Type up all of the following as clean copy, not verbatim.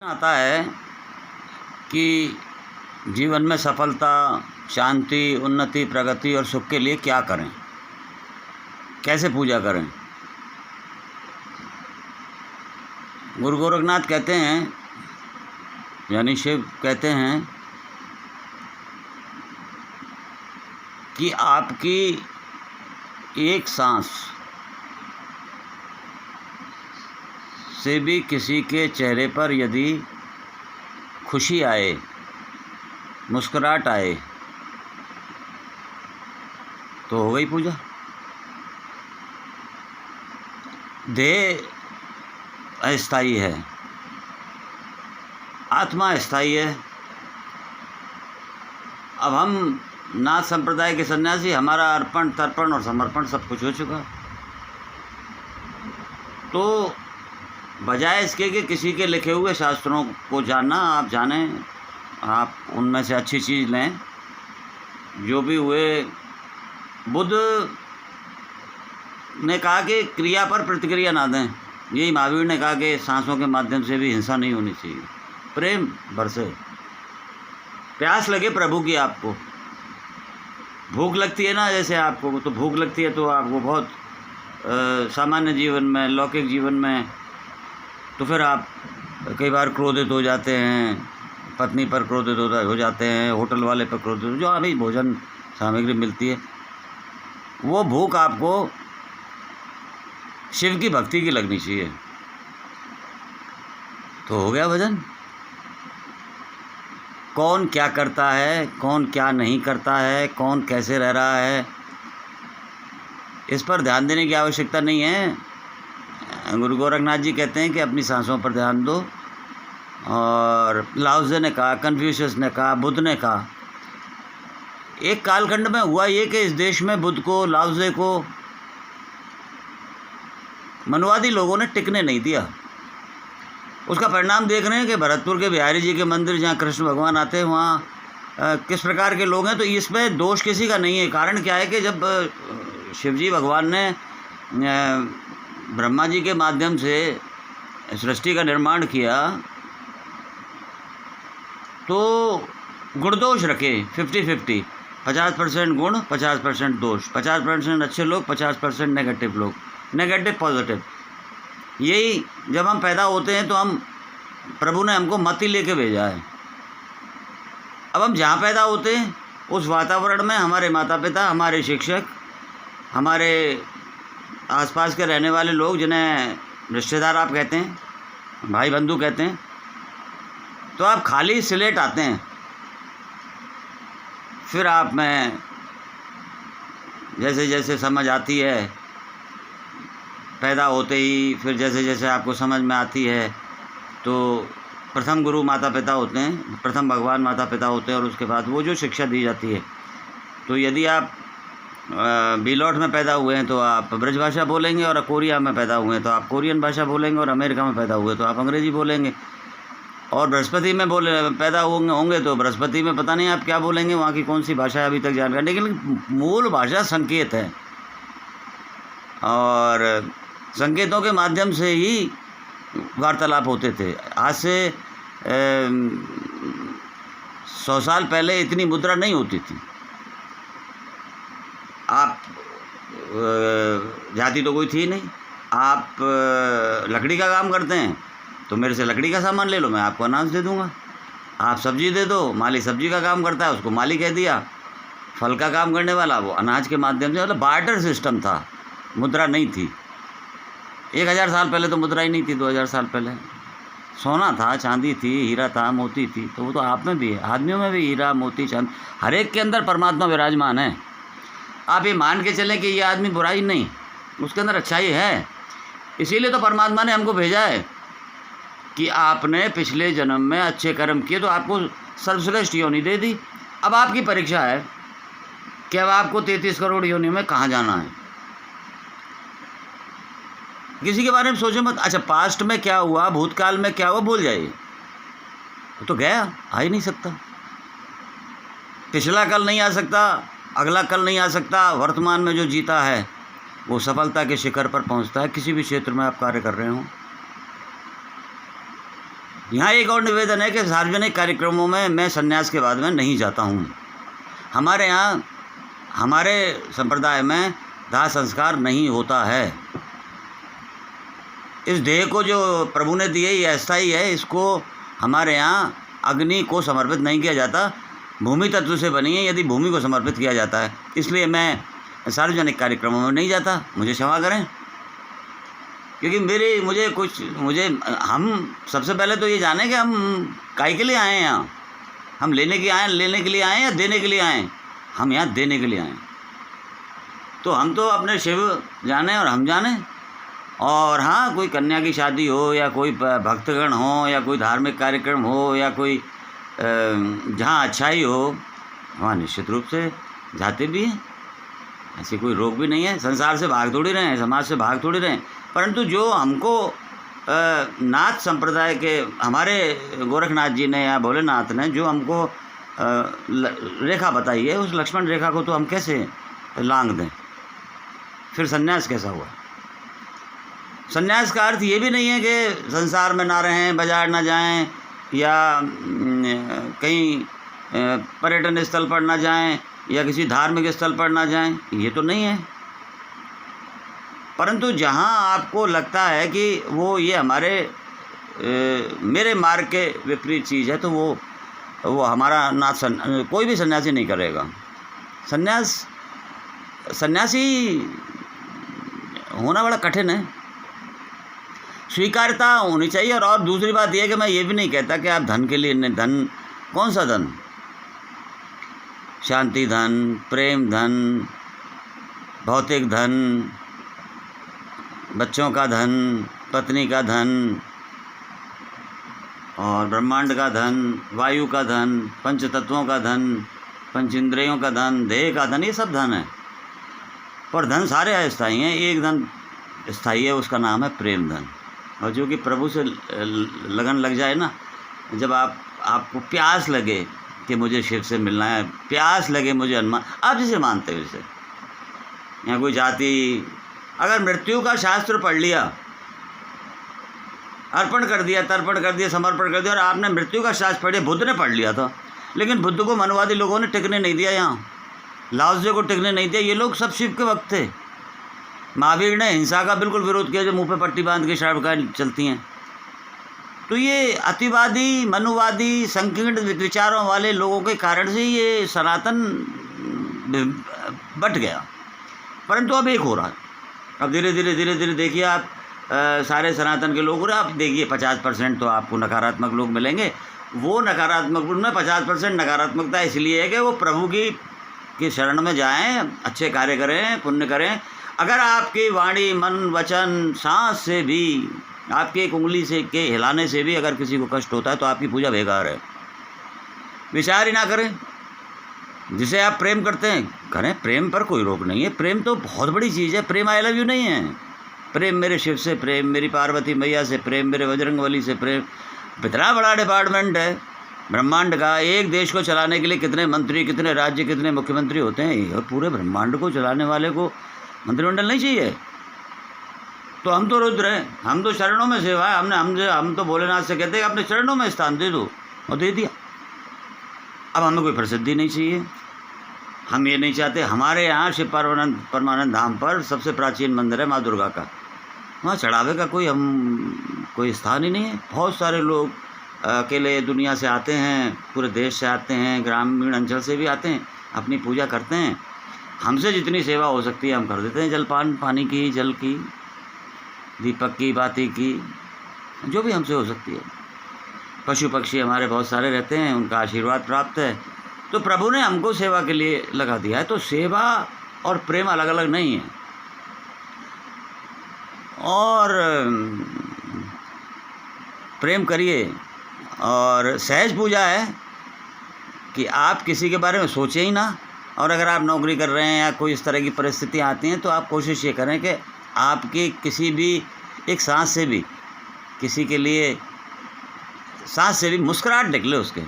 आता है कि जीवन में सफलता, शांति, उन्नति, प्रगति और सुख के लिए क्या करें, कैसे पूजा करें। गुरु गोरखनाथ कहते हैं, यानी शिव कहते हैं कि आपकी एक सांस से भी किसी के चेहरे पर यदि खुशी आए, मुस्कुराहट आए, तो हो गई पूजा। देह अस्थायी है, आत्मा अस्थायी है। अब हम नाथ संप्रदाय के सन्यासी, हमारा अर्पण, तर्पण और समर्पण सब कुछ हो चुका। तो बजाय इसके कि किसी के लिखे हुए शास्त्रों को जानना, आप जानें, आप उनमें से अच्छी चीज़ लें। जो भी हुए, बुद्ध ने कहा कि क्रिया पर प्रतिक्रिया ना दें। यही महावीर ने कहा कि सांसों के माध्यम से भी हिंसा नहीं होनी चाहिए, प्रेम बरसे। प्यास लगे प्रभु की, आपको भूख लगती है ना, जैसे आपको तो भूख लगती है, तो आपको बहुत सामान्य जीवन में, लौकिक जीवन में, तो फिर आप कई बार क्रोधित हो जाते हैं, पत्नी पर क्रोधित हो जाते हैं, होटल वाले पर क्रोधित, जो अभी भोजन सामग्री मिलती है, वो भूख आपको शिव की भक्ति की लगनी चाहिए। तो हो गया भजन। कौन क्या करता है, कौन क्या नहीं करता है, कौन कैसे रह रहा है, इस पर ध्यान देने की आवश्यकता नहीं है। गुरु गोरखनाथ जी कहते हैं कि अपनी सांसों पर ध्यान दो। और लाओत्से ने कहा, कन्फ्यूशियस ने कहा, बुद्ध ने कहा। एक कालखंड में हुआ ये कि इस देश में बुद्ध को, लाओत्से को मनुवादी लोगों ने टिकने नहीं दिया। उसका परिणाम देख रहे हैं कि भरतपुर के बिहारी जी के मंदिर, जहाँ कृष्ण भगवान आते हैं, वहाँ किस प्रकार के लोग हैं। तो इसमें दोष किसी का नहीं है। कारण क्या है कि जब शिवजी भगवान ने ब्रह्मा जी के माध्यम से सृष्टि का निर्माण किया, तो गुण-दोष रखे 50-50, 50% गुण, 50% दोष, 50% अच्छे लोग, 50% नेगेटिव लोग, नेगेटिव पॉजिटिव। यही जब हम पैदा होते हैं तो हम, प्रभु ने हमको मति लेके भेजा है। अब हम जहाँ पैदा होते हैं उस वातावरण में हमारे माता पिता, हमारे शिक्षक, हमारे आसपास के रहने वाले लोग, जिन्हें रिश्तेदार आप कहते हैं, भाई बंधु कहते हैं, तो आप खाली स्लेट आते हैं। फिर आप में जैसे जैसे समझ आती है, पैदा होते ही फिर जैसे जैसे आपको समझ में आती है, तो प्रथम गुरु माता पिता होते हैं, प्रथम भगवान माता पिता होते हैं, और उसके बाद वो जो शिक्षा दी जाती है। तो यदि आप बिलौट में पैदा हुए हैं तो आप ब्रजभाषा बोलेंगे, और कोरिया में पैदा हुए हैं तो आप कोरियन भाषा बोलेंगे, और अमेरिका में पैदा हुए तो आप अंग्रेज़ी बोलेंगे, और बृहस्पति में पैदा होंगे तो बृहस्पति में पता नहीं आप क्या बोलेंगे, वहाँ की कौन सी भाषा है अभी तक जानकारी, लेकिन मूल भाषा संकेत है। और संकेतों के माध्यम से ही वार्तालाप होते थे। आज से 100 साल पहले इतनी मुद्रा नहीं होती थी। आप जाति तो कोई थी नहीं। आप लकड़ी का काम करते हैं तो मेरे से लकड़ी का सामान ले लो, मैं आपको अनाज दे दूंगा। आप सब्जी दे दो, माली सब्जी का काम करता है, उसको माली कह दिया। फल का काम करने वाला वो अनाज के माध्यम से, मतलब बार्टर सिस्टम था, मुद्रा नहीं थी। 1000 साल पहले तो मुद्रा ही नहीं थी। 2000 साल पहले सोना था, चांदी थी, हीरा था, मोती थी। तो वो तो आप में भी है, आदमियों में भी हीरा, मोती, चांदी, हर एक के अंदर परमात्मा विराजमान है। आप ये मान के चलें कि ये आदमी बुराई नहीं, उसके अंदर अच्छाई है। इसीलिए तो परमात्मा ने हमको भेजा है कि आपने पिछले जन्म में अच्छे कर्म किए तो आपको सर्वश्रेष्ठ योनि दे दी। अब आपकी परीक्षा है कि अब आपको 33 करोड़ योनि में कहाँ जाना है। किसी के बारे में सोचो मत। अच्छा, पास्ट में क्या हुआ, भूतकाल में क्या हुआ, भूल जाइए, तो गया, आ ही नहीं सकता। पिछला कल नहीं आ सकता, अगला कल नहीं आ सकता। वर्तमान में जो जीता है वो सफलता के शिखर पर पहुंचता है, किसी भी क्षेत्र में आप कार्य कर रहे हो। यहाँ एक और निवेदन है कि सार्वजनिक कार्यक्रमों में मैं संन्यास के बाद में नहीं जाता हूँ। हमारे यहाँ, हमारे संप्रदाय में दाह संस्कार नहीं होता है। इस देह को जो प्रभु ने दी है ये अस्थायी है, इसको हमारे यहाँ अग्नि को समर्पित नहीं किया जाता। भूमि तत्व से बनी है, यदि भूमि को समर्पित किया जाता है, इसलिए मैं सार्वजनिक कार्यक्रमों में नहीं जाता। मुझे क्षमा करें, क्योंकि हम सबसे पहले तो ये जाने कि हम काहे के लिए आए हैं यहाँ। हम लेने के लिए आए या देने के लिए आए? हम यहाँ देने के लिए आए। तो हम तो अपने शिव जाने और हम जाने। और हाँ, कोई कन्या की शादी हो या कोई भक्तगण हो या कोई धार्मिक कार्यक्रम हो या कोई जहाँ अच्छाई हो, वहाँ निश्चित रूप से जाते भी हैं। ऐसी कोई रोक भी नहीं है। संसार से भाग थोड़ी रहे हैं, समाज से भाग थोड़ी रहे हैं। परंतु जो हमको नाथ संप्रदाय के हमारे गोरखनाथ जी ने या भोलेनाथ ने जो हमको रेखा बताई है, उस लक्ष्मण रेखा को तो हम कैसे लांघ दें? फिर संन्यास कैसा हुआ? संन्यास का अर्थ ये भी नहीं है कि संसार में ना रहें, बाजार ना जाएं या कहीं पर्यटन स्थल पर ना जाएं या किसी धार्मिक स्थल पर ना जाएं, ये तो नहीं है। परंतु जहाँ आपको लगता है कि वो ये मेरे मार्ग के विपरीत चीज़ है, तो वो हमारा कोई भी सन्यासी नहीं करेगा। सन्यासी होना बड़ा कठिन है। स्वीकार्यता होनी चाहिए। और दूसरी बात यह है कि मैं ये भी नहीं कहता कि आप धन के लिए नहीं। धन कौन सा धन? शांति धन, प्रेम धन, भौतिक धन, बच्चों का धन, पत्नी का धन और ब्रह्मांड का धन, वायु का धन, पंच तत्वों का धन, पंच इंद्रियों का धन, देह का धन, ये सब धन है। पर धन सारे अस्थायी हैं। एक धन स्थायी है, उसका नाम है प्रेम धन। और जो कि प्रभु से लगन लग जाए ना, जब आपको प्यास लगे कि मुझे शिव से मिलना है, प्यास लगे मुझे हनुमान, आप जिसे मानते हो जैसे, यहाँ कोई जाति, अगर मृत्यु का शास्त्र पढ़ लिया, अर्पण कर दिया, तर्पण कर दिया, समर्पण कर दिया, और आपने मृत्यु का शास्त्र पढ़ लिया, बुद्ध ने पढ़ लिया था, लेकिन बुद्ध को मनवादी लोगों ने टिकने नहीं दिया, यहाँ लाओसे को टिकने नहीं दिया। ये लोग सब शिव के वक्त थे। महावीर ने हिंसा का बिल्कुल विरोध किया, जो मुंह पे पट्टी बांध के शार्वकाय चलती हैं। तो ये अतिवादी, मनुवादी, संकीर्ण विचारों वाले लोगों के कारण से ये सनातन बट गया। परंतु अब एक हो रहा है। अब धीरे धीरे देखिए आप, सारे सनातन के लोग, आप देखिए 50% तो आपको नकारात्मक लोग मिलेंगे। वो नकारात्मक में 50% नकारात्मकता इसलिए है कि वो प्रभु की शरण में जाएं, अच्छे कार्य करें, पुण्य करें। अगर आपकी वाणी, मन, वचन, सांस से भी, आपकी एक उंगली से के हिलाने से भी अगर किसी को कष्ट होता है, तो आपकी पूजा बेकार है। विचार ही ना करें। जिसे आप प्रेम करते हैं करें, प्रेम पर कोई रोक नहीं है। प्रेम तो बहुत बड़ी चीज़ है। प्रेम आई लव यू नहीं है। प्रेम मेरे शिव से, प्रेम मेरी पार्वती मैया से, प्रेम मेरे बजरंगबली से, प्रेम इतना बड़ा डिपार्टमेंट है ब्रह्मांड का। एक देश को चलाने के लिए कितने मंत्री, कितने राज्य, कितने मुख्यमंत्री होते हैं, और पूरे ब्रह्मांड को चलाने वाले को मंत्रिमंडल नहीं चाहिए। तो हम तो रुद्र हैं, हम तो चरणों में सेवा है। हम तो भोलेनाथ से कहते हैं अपने चरणों में स्थान दे दो, और दे दिया। अब हमें कोई प्रसिद्धि नहीं चाहिए। हम ये नहीं चाहते। हमारे यहाँ शिव परमानंद धाम पर सबसे प्राचीन मंदिर है माँ दुर्गा का। वहाँ चढ़ावे का कोई स्थान ही नहीं है। बहुत सारे लोग अकेले दुनिया से आते हैं, पूरे देश से आते हैं, ग्रामीण अंचल से भी आते हैं, अपनी पूजा करते हैं। हमसे जितनी सेवा हो सकती है हम कर देते हैं। जलपान, पानी की, जल की, दीपक की, बाती की, जो भी हमसे हो सकती है। पशु पक्षी हमारे बहुत सारे रहते हैं, उनका आशीर्वाद प्राप्त है। तो प्रभु ने हमको सेवा के लिए लगा दिया है। तो सेवा और प्रेम अलग अलग नहीं है। और प्रेम करिए। और सहज पूजा है कि आप किसी के बारे में सोचें ही ना। और अगर आप नौकरी कर रहे हैं या कोई इस तरह की परिस्थितियाँ आती हैं, तो आप कोशिश ये करें कि आपकी किसी भी एक सांस से भी, किसी के लिए सांस से भी मुस्कुराहट निकले उसके।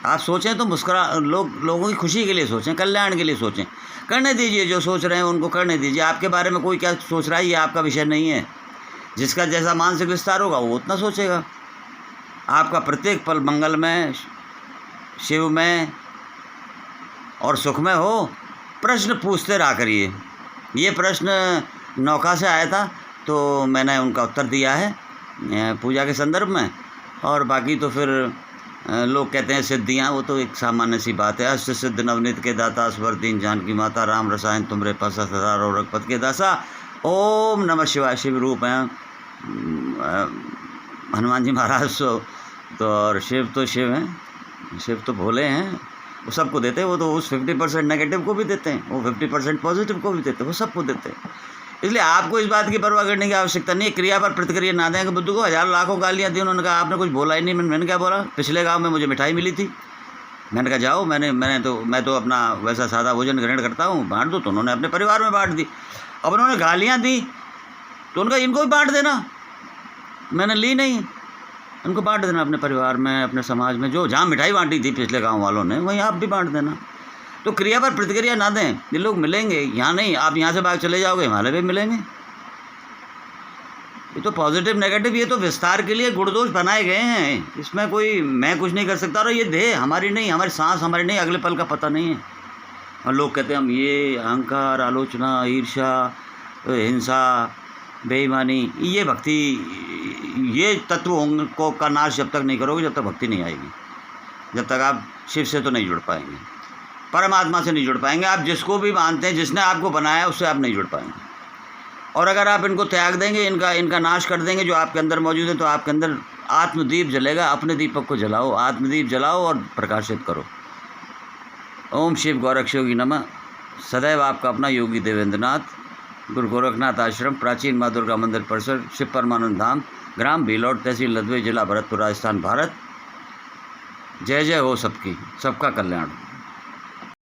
आप सोचें तो लोगों की खुशी के लिए सोचें, कल्याण के लिए सोचें। करने दीजिए, जो सोच रहे हैं उनको करने दीजिए। आपके बारे में कोई क्या सोच रहा है ये आपका विषय नहीं है। जिसका जैसा मानसिक विस्तार होगा वो उतना सोचेगा। आपका प्रत्येक पल मंगलमय, शिवमय और सुखमय हो। प्रश्न पूछते रहा करिए। ये प्रश्न नौका से आया था तो मैंने उनका उत्तर दिया है पूजा के संदर्भ में। और बाकी तो फिर लोग कहते हैं सिद्धियाँ, वो तो एक सामान्य सी बात है। अष्ट सिद्ध नवनीत के दाता, स्वर दीन जानकी माता, राम रसायन तुमरे पासा सदा रो रघुपत के दासा। ओम नमः शिवाय। शिव रूप हैं हनुमान जी महाराज तो और शिव तो शिव हैं, शिव तो भोले हैं, वो सबको देते हैं। वो तो उस 50% नेगेटिव को भी देते हैं, वो 50% पॉजिटिव को भी देते हैं, वो सबको देते हैं। इसलिए आपको इस बात की परवाह करने की आवश्यकता नहीं है। क्रिया पर प्रतिक्रिया ना दें। बुद्धू को हज़ारों लाखों गालियाँ दी, उन्होंने कहा आपने कुछ बोला ही नहीं। मैंने क्या बोला? पिछले गांव में मुझे मिठाई मिली थी, मैंने कहा जाओ, मैं तो अपना वैसा सादा भोजन ग्रहण करता हूँ, बांट दो। तो उन्होंने अपने परिवार में बांट दी। अब उन्होंने गालियाँ दी तो उनका इनको भी बांट देना, मैंने ली नहीं, उनको बांट देना अपने परिवार में, अपने समाज में। जो जहाँ मिठाई बांटी थी पिछले गाँव वालों ने, वहीं आप भी बांट देना। तो क्रिया पर प्रतिक्रिया ना दें। ये लोग मिलेंगे, यहाँ नहीं, आप यहाँ से भाग चले जाओगे, हिमालय भी मिलेंगे। ये तो पॉजिटिव नेगेटिव, ये तो विस्तार के लिए गुण-दोष बनाए गए हैं। इसमें कोई मैं कुछ नहीं कर सकता। और ये देह हमारी नहीं, हमारी सांस हमारी नहीं, अगले पल का पता नहीं है। और लोग कहते हैं हम ये अहंकार, आलोचना, ईर्ष्या, हिंसा, बेईमानी, ये भक्ति, ये तत्वों को का नाश जब तक नहीं करोगे, जब तक भक्ति नहीं आएगी। जब तक आप शिव से तो नहीं जुड़ पाएंगे, परमात्मा से नहीं जुड़ पाएंगे। आप जिसको भी मानते हैं, जिसने आपको बनाया, उससे आप नहीं जुड़ पाएंगे। और अगर आप इनको त्याग देंगे, इनका नाश कर देंगे जो आपके अंदर मौजूद है, तो आपके अंदर आत्मदीप जलेगा। अपने दीपक को जलाओ, आत्मदीप जलाओ और प्रकाशित करो। ओम शिव गोरक्ष योगी नमः। सदैव आपका अपना योगी देवेंद्रनाथ, गुरु गोरखनाथ आश्रम, प्राचीन माँ दुर्गा मंदिर परिसर, शिव परमानंद धाम, ग्राम भीलौट, तहसील लदवे, जिला भरतपुर, राजस्थान, भारत। जय जय हो सबकी, सबका कल्याण।